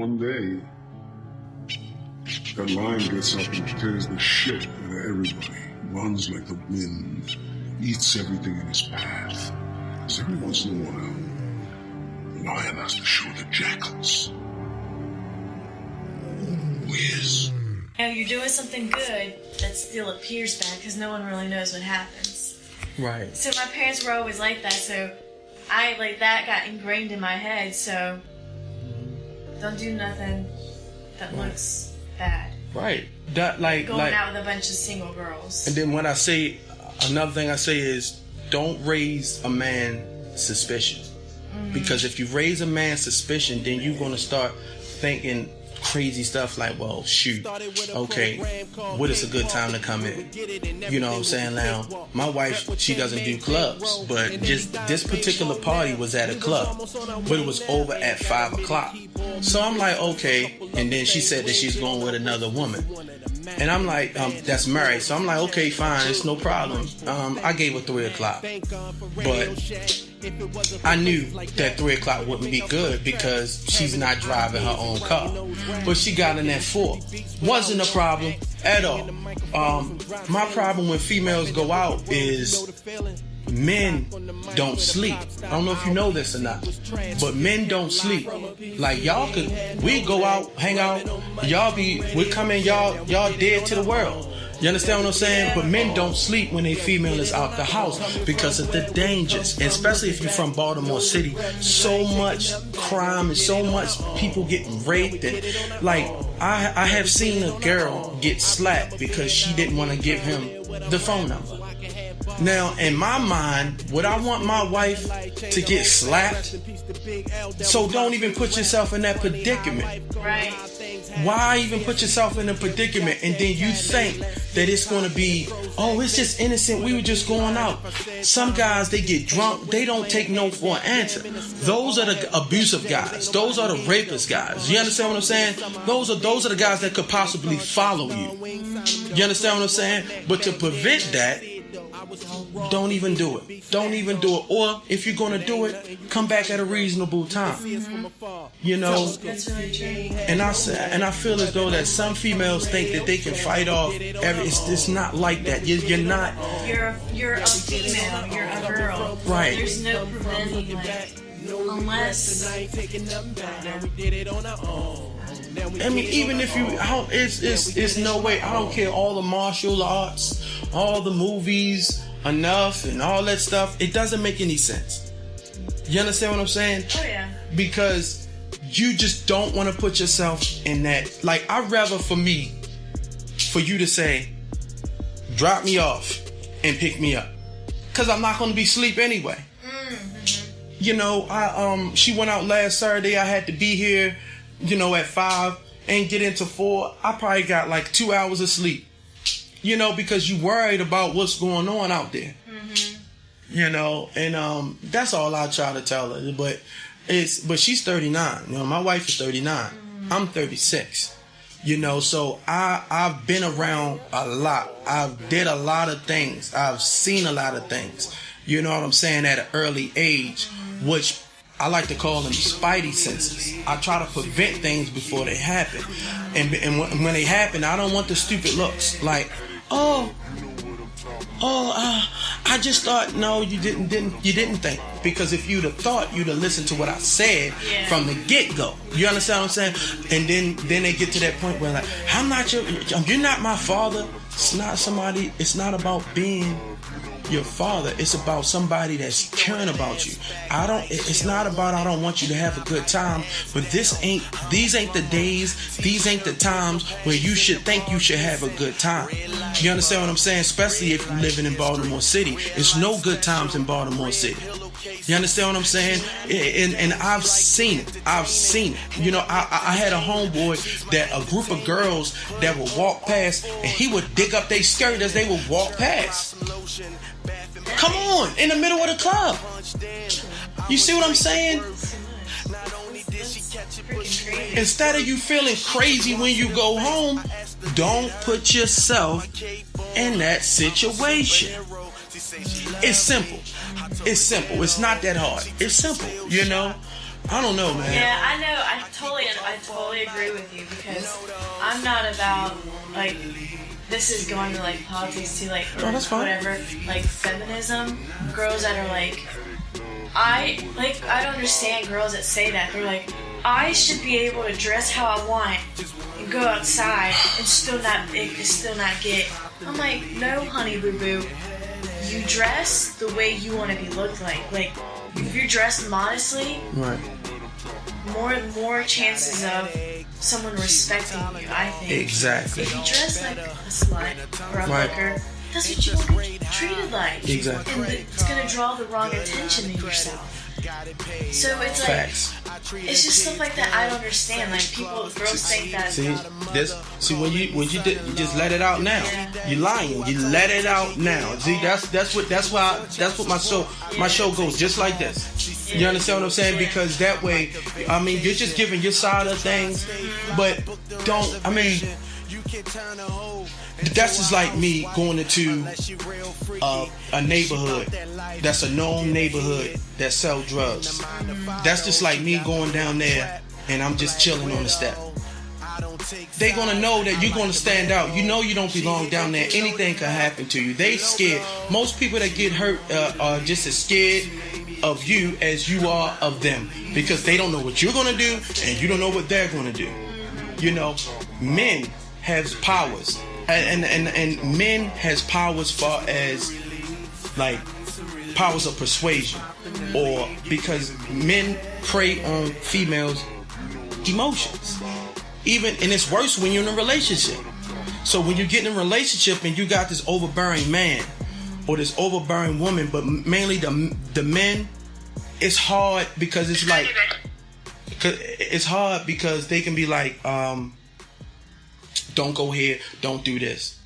one day, that lion gets up and tears the shit out of everybody, runs like the wind, eats everything in his path. Because every once in a while, the lion has to show the jackals who he is. You're doing something good that still appears bad because no one really knows what happens. Right. So my parents were always like that, so that got ingrained in my head, so don't do nothing that looks bad. Right. That Going out with a bunch of single girls. And then another thing I say is, don't raise a man suspicion. Mm-hmm. Because if you raise a man's suspicion, then you're going to start thinking crazy stuff like, well, shoot, okay, what is a good time to come in? You know what I'm saying? Now, my wife, she doesn't do clubs, but just this particular party was at a club, but it was over at 5 o'clock. So I'm like, okay, and then she said that she's going with another woman. And I'm like, that's married. So I'm like, okay, fine, it's no problem. I gave her 3 o'clock. But I knew that 3 o'clock wouldn't be good because she's not driving her own car. But she got in at 4. Wasn't a problem at all. My problem when females go out is men don't sleep. I don't know if you know this or not, but men don't sleep. Like we go out, hang out, we come in, y'all dead to the world. You understand what I'm saying? But men don't sleep when a female is out the house because of the dangers. And especially if you're from Baltimore City, so much crime and so much people getting raped. And like, I have seen a girl get slapped because she didn't want to give him the phone number. Now, in my mind, would I want my wife to get slapped? So don't even put yourself in that predicament. Right. Why even put yourself in a predicament and then you think that it's going to be, oh, it's just innocent, we were just going out. Some guys, they get drunk, they don't take no for an answer. Those are the abusive guys. Those are the rapist guys. You understand what I'm saying? Those are the guys that could possibly follow you. You understand what I'm saying? But to prevent that, don't even do it. Don't even do it. Or if you're going to do it, come back at a reasonable time. Mm-hmm. You know? That's really true. And I feel as though that some females think that they can fight off it's not like that. You're not. You're a female. You're a girl. Right. There's no preventing that unless. I mean, even if it's no way. I don't care. All the martial arts, all the movies, enough, and all that stuff. It doesn't make any sense. You understand what I'm saying? Oh yeah. Because you just don't want to put yourself in that. Like, I'd rather for you to say, drop me off and pick me up, because I'm not going to be asleep anyway. Mm-hmm. You know, she went out last Saturday. I had to be here, at 5 and get into 4. I probably got like 2 hours of sleep. Because you worried about what's going on out there. Mm-hmm. And that's all I try to tell her. But she's 39. My wife is 39. Mm-hmm. I'm 36. So I've been around a lot. I've did a lot of things. I've seen a lot of things. You know what I'm saying? At an early age, which I like to call them spidey senses. I try to prevent things before they happen. And when they happen, I don't want the stupid looks. Like, I just thought. No, you didn't think. Because if you'd have thought, you'd have listened to what I said from the get-go. You understand what I'm saying? And then they get to that point where, like, you're not my father. It's not about being your father. It's about somebody that's caring about you. It's not about I don't want you to have a good time, but these ain't the days, these ain't the times where you should think you should have a good time. You understand what I'm saying? Especially if you're living in Baltimore City. It's no good times in Baltimore City. You understand what I'm saying? And I've seen it. I had a homeboy that a group of girls that would walk past, and he would dig up their skirt as they would walk past. Come on, in the middle of the club. You see what I'm saying? Instead of you feeling crazy when you go home, don't put yourself in that situation. It's simple. It's not that hard. It's simple, I don't know, man. Yeah, I know. I fully agree with you because I'm not about like this is going to like politics too, like that's fine. whatever, like feminism. Girls that are like, I don't understand girls that say that. They're like, I should be able to dress how I want and go outside and still not get. I'm like, no, honey, boo boo. You dress the way you want to be looked like. Like, if you're dressed modestly, Right. more chances of someone respecting you, I think. Exactly. If you dress like a slut or a Right. hooker, that's what you want to be treated like. Exactly. And it's going to draw the wrong attention to yourself. So it's like, Facts. it's just stuff like that I don't understand. Like, girls think that. See when you just let it out now. Yeah. You're lying. You let it out now. See, that's what my show goes just like this. You understand what I'm saying? Because that way, I mean, you're just giving your side of things, but don't. I mean, that's just like me going into a neighborhood that's a known neighborhood that sell drugs. That's just like me going down there and I'm just chilling on the step. They gonna know that you're gonna stand out. You know you don't belong down there. Anything can happen to you. They scared. Most people that get hurt are just as scared of you as you are of them because they don't know what you're gonna do and you don't know what they're gonna do. You know, men have powers. And men has powers far as like powers of persuasion, or because men prey on females' emotions. And it's worse when you're in a relationship. So when you get in a relationship and you got this overbearing man or this overbearing woman, but mainly the men, it's hard because it's like because they can be like, don't go here, don't do this.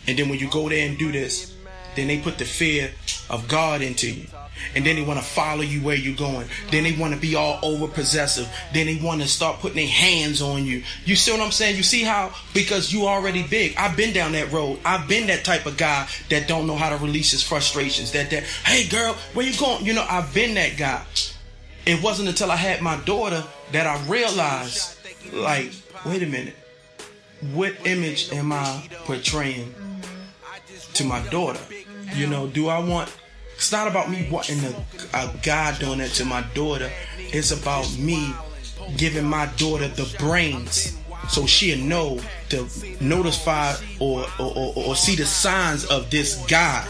And then when you go there and do this, then they put the fear of God into you. And then they want to follow you where you're going. Then they want to be all over possessive. Then they want to start putting their hands on you. You see what I'm saying? You see how, because you already big. I've been down that road. I've been that type of guy that don't know how to release his frustrations. That hey girl, where you going? You know, I've been that guy. It wasn't until I had my daughter that I realized, like, wait a minute. What image am I portraying to my daughter? You know, do I want... It's not about me wanting a guy doing that to my daughter. It's about me giving my daughter the brains so she'll know to notify or see the signs of this guy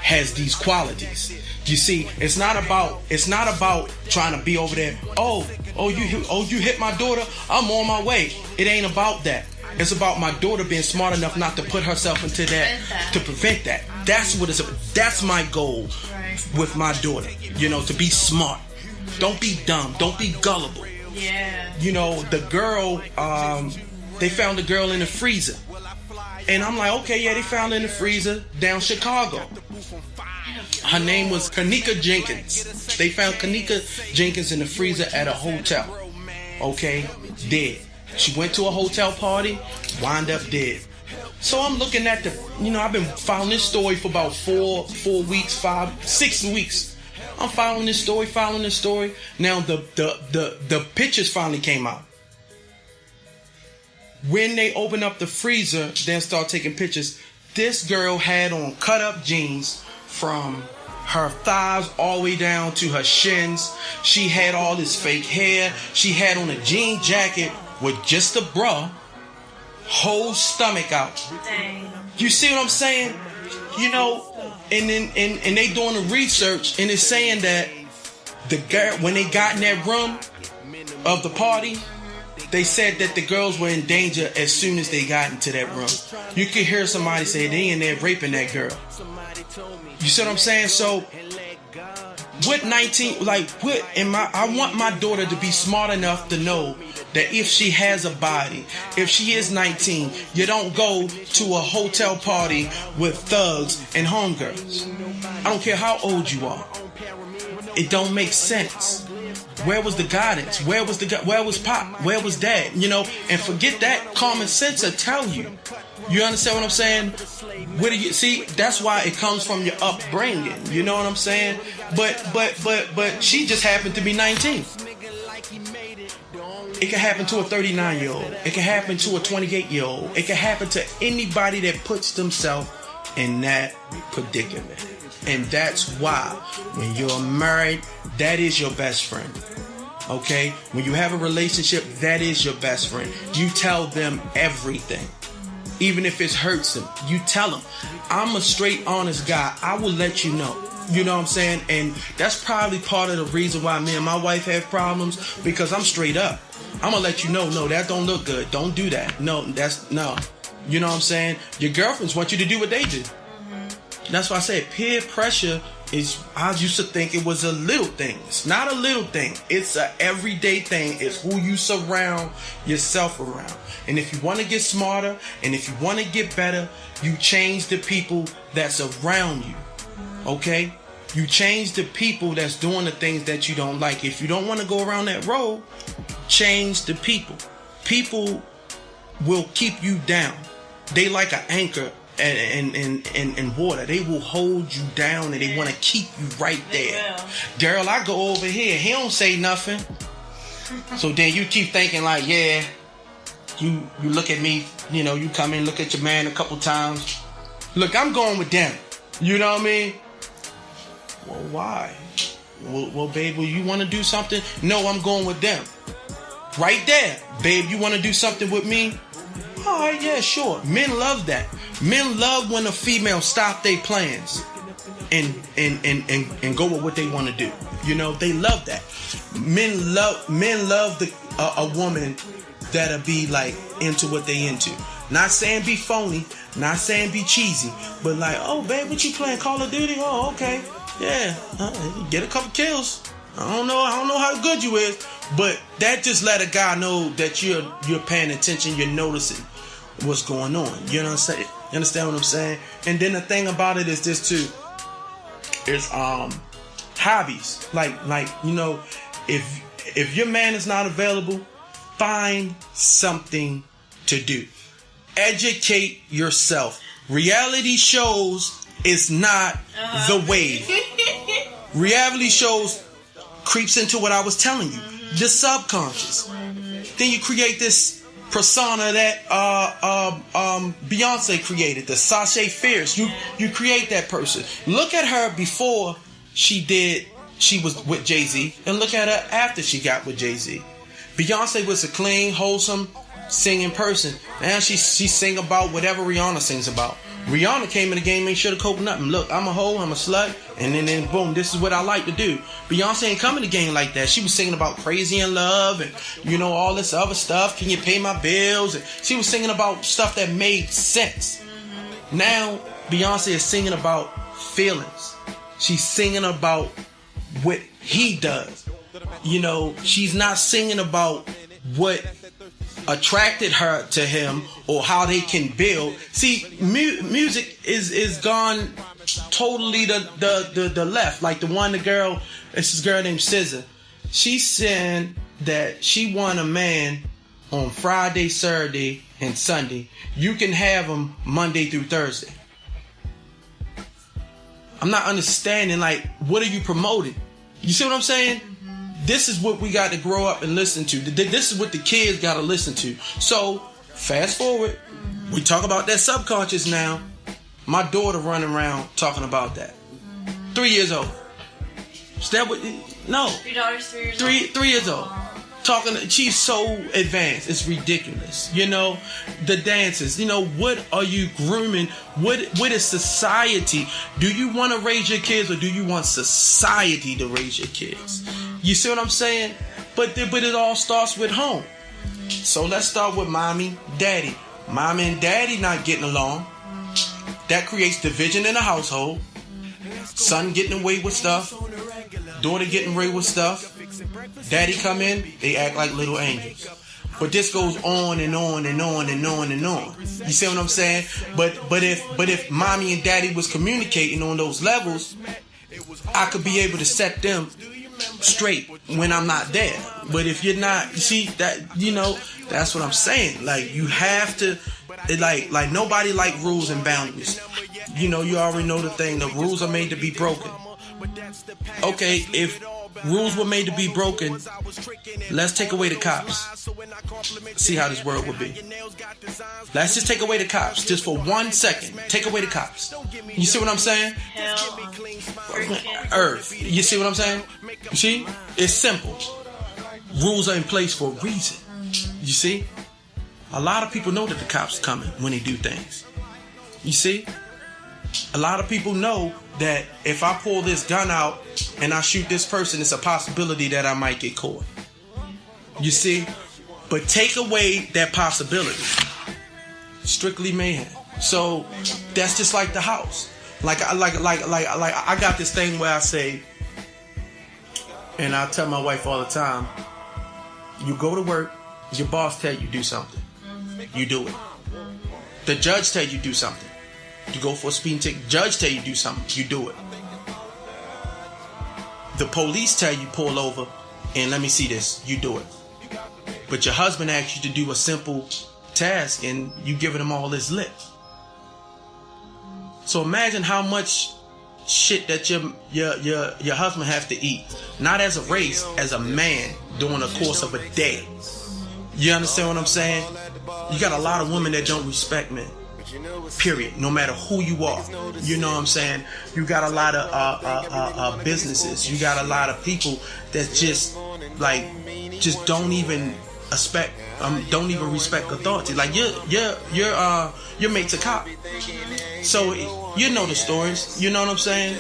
has these qualities. You see, it's not about trying to be over there. Oh, you hit my daughter. I'm on my way. It ain't about that. It's about my daughter being smart enough not to put herself into that, to prevent that. That's what it's about. That's my goal with my daughter. You know, to be smart. Don't be dumb. Don't be gullible. Yeah. You know, the girl, they found the girl in the freezer. And I'm like, okay, yeah, they found her in the freezer down Chicago. Her name was Kanika Jenkins. They found Kanika Jenkins in the freezer at a hotel. Okay, dead. She went to a hotel party, wound up dead. So I'm looking at I've been following this story for about 4 weeks, 6 weeks. I'm following this story. Now the pictures finally came out. When they opened up the freezer, then start taking pictures, this girl had on cut up jeans from her thighs all the way down to her shins. She had all this fake hair. She had on a jean jacket with just a bra, whole stomach out. Dang. You see what I'm saying? You know, and they doing the research, and it's saying that the girl, when they got in that room of the party, they said that the girls were in danger as soon as they got into that room. You could hear somebody say they in there raping that girl. You see what I'm saying? So, what 19, like, what am I want my daughter to be smart enough to know that if she has a body, if she is 19, you don't go to a hotel party with thugs and homegirls. I don't care how old you are. It don't make sense. Where was the guidance? Where was Pop? Where was Dad? You know, and forget that. Common sense will tell you. You understand what I'm saying? Where do you see? That's why it comes from your upbringing. You know what I'm saying? But she just happened to be 19. It can happen to a 39-year-old. It can happen to a 28-year-old. It can happen to anybody that puts themselves in that predicament. And that's why when you're married, that is your best friend. Okay? When you have a relationship, that is your best friend. You tell them everything. Even if it hurts them, you tell them. I'm a straight, honest guy. I will let you know. You know what I'm saying? And that's probably part of the reason why me and my wife have problems, because I'm straight up. I'm going to let you know, no, that don't look good. Don't do that. No. You know what I'm saying? Your girlfriends want you to do what they do. That's why I said peer pressure is, I used to think it was a little thing. It's not a little thing. It's an everyday thing. It's who you surround yourself around. And if you want to get smarter and if you want to get better, you change the people that's around you. Okay? You change the people that's doing the things that you don't like. If you don't want to go around that road, change the people. People will keep you down. They like an anchor and water. They will hold you down and they want to keep you right there. Girl, I go over here. He don't say nothing. So then you keep thinking like, yeah, you look at me, you know, you come in, look at your man a couple times. Look, I'm going with them. You know what I mean? Well, why? Well, babe, will you want to do something? No, I'm going with them. Right there. Babe, you want to do something with me? All right, yeah, sure. Men love that. Men love when a female stop their plans and go with what they want to do. You know, they love that. Men love a woman that'll be like into what they into. Not saying be phony, not saying be cheesy, but like, oh, babe, what you playing, Call of Duty? Oh, okay, yeah, get a couple kills. I don't know how good you is, but that just let a guy know that you're paying attention, you're noticing what's going on. You know what I'm saying? You understand what I'm saying? And then the thing about it is this too. Is hobbies. Like you know, if your man is not available, find something to do. Educate yourself. Reality shows is not the wave. Reality shows creeps into what I was telling you, the subconscious. Then you create this persona that Beyonce created, the Sasha Fierce. You create that person. Look at her before she was with Jay-Z, and look at her after she got with Jay-Z. Beyonce was a clean, wholesome, singing person. Now she sing about whatever Rihanna sings about. Rihanna came in the game, ain't should have coped nothing. Look, I'm a hoe, I'm a slut, and then boom, this is what I like to do. Beyonce ain't come in the game like that. She was singing about crazy in love and, you know, all this other stuff. Can you pay my bills? And she was singing about stuff that made sense. Now, Beyonce is singing about feelings. She's singing about what he does. You know, she's not singing about what attracted her to him or how they can build. See, music is gone totally the left. Like the girl, it's this girl named SZA. She said that she want a man on Friday, Saturday, and Sunday. You can have him Monday through Thursday. I'm not understanding, like, what are you promoting? You see what I'm saying? This is what we got to grow up and listen to. This is what the kids got to listen to. So, fast forward. We talk about that subconscious now. My daughter running around talking about that. 3 years old. Is that what? No. Your daughter's 3 years old? 3 years old. Talking, she's so advanced. It's ridiculous. You know, the dances. You know, what are you grooming? What is society? Do you want to raise your kids, or do you want society to raise your kids? You see what I'm saying? But it all starts with home. So let's start with mommy, daddy. Mommy and daddy not getting along. That creates division in the household. Son getting away with stuff. Daughter getting away with stuff. Daddy come in, they act like little angels. But this goes on and on and on and on and on. You see what I'm saying? But if mommy and daddy was communicating on those levels, I could be able to set them straight when I'm not there. But if you're not, you see that, you know, that's what I'm saying. Like, you have to, like nobody like rules and boundaries. You know, you already know the thing. The rules are made to be broken. Okay, if Rules were made to be broken. Let's take away the cops. See how this world would be. Let's just take away the cops. Just for 1 second. Take away the cops. You see what I'm saying? Hell on freaking Earth. You see what I'm saying? You see? It's simple. Rules are in place for a reason. You see? A lot of people know that the cops are coming when they do things. You see? A lot of people know that if I pull this gun out and I shoot this person, it's a possibility that I might get caught. You see? But take away that possibility. Strictly mayhem. So that's just like the house. Like I got this thing where I say, and I tell my wife all the time, you go to work, your boss tell you do something. You do it. The judge tell you do something. You go for a speeding ticket. Judge tell you do something. You do it. The police tell you pull over and let me see this. You do it. But your husband asks you to do a simple task and you giving him all this lip. So imagine how much shit that your husband have to eat. Not as a race, as a man during the course of a day. You understand what I'm saying? You got a lot of women that don't respect men. Period. No matter who you are. You know what I'm saying? You got a lot of businesses. You got a lot of people that just don't even respect authority. Like your mate's a cop. So you know the stories. You know what I'm saying?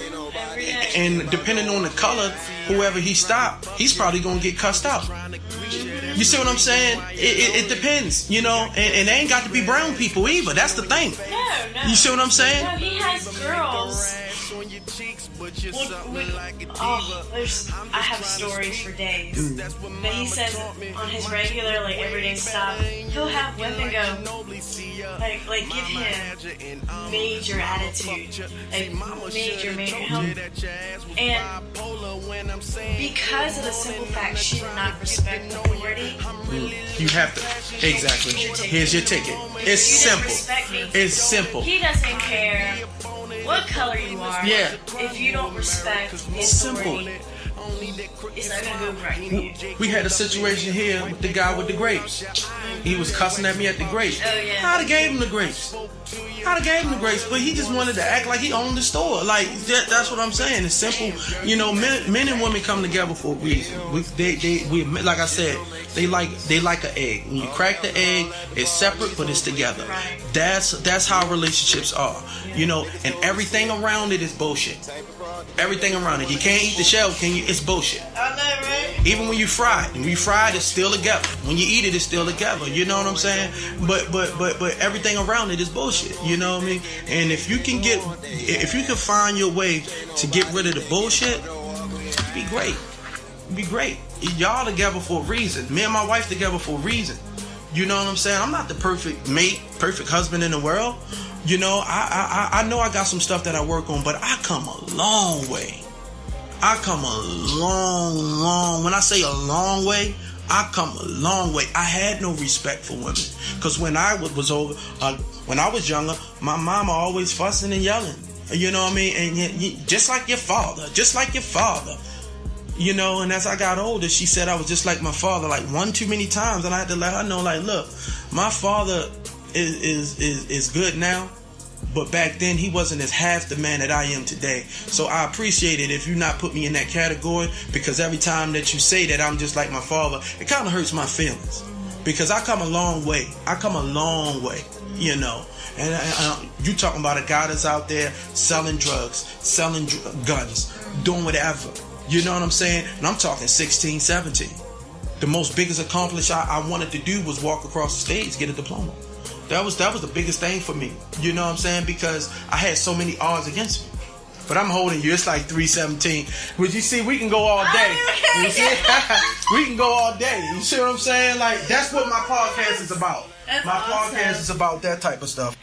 And depending on the color, whoever he stopped, he's probably gonna get cussed out. You see what I'm saying? It depends, you know, and they ain't got to be brown people either. That's the thing. No. You see what I'm saying? No, he has girls. I have stories for days. But he says on his regular, like, everyday stuff, he'll have women go, like give him major attitude. Like, major help. And because of the simple fact she did not respect authority, you have to. Exactly. Here's your ticket. It's simple. It's simple. He doesn't care what color you are. Yeah. If you don't respect his authority, it's not gonna go right for you. We had a situation here with the guy with the grapes. He was cussing at me at the grapes. Oh, yeah. I'd have gave him the grapes. But he just wanted to act like he owned the store. Like that's what I'm saying. It's simple. You know, men and women come together for a reason. We like I said, they like an egg. When you crack the egg, it's separate but it's together. That's how relationships are. You know, and everything around it is bullshit. Everything around it. You can't eat the shell, can you? It's bullshit. I know, right? Even when you fry it. When you fry it, it's still together. When you eat it, it's still together. You know what I'm saying? But everything around it is bullshit. You know what I mean? And if you can find your way to get rid of the bullshit, it'd be great. It'd be great. Y'all together for a reason. Me and my wife together for a reason. You know what I'm saying? I'm not the perfect mate, perfect husband in the world. You know, I know I got some stuff that I work on, but I come a long way. I come a long, when I say a long way, I come a long way. I had no respect for women. Because when I was younger, my mama always fussing and yelling. You know what I mean? And just like your father. You know, and as I got older, she said I was just like my father, like one too many times. And I had to let her know, like, look, my father is good now, but back then he wasn't as half the man that I am today. So I appreciate it if you not put me in that category, because every time that you say that I'm just like my father, it kind of hurts my feelings, because I come a long way, you know. And you talking about a guy that's out there selling drugs, selling guns, doing whatever, you know what I'm saying? And I'm talking 16, 17. The most biggest accomplishment I wanted to do was walk across the stage, get a diploma. That was the biggest thing for me. You know what I'm saying? Because I had so many odds against me. But I'm holding you. It's like 317. Which you see, we can go all day. You see? We can go all day. You see what I'm saying? Like, that's what my podcast is about. My podcast is about that type of stuff.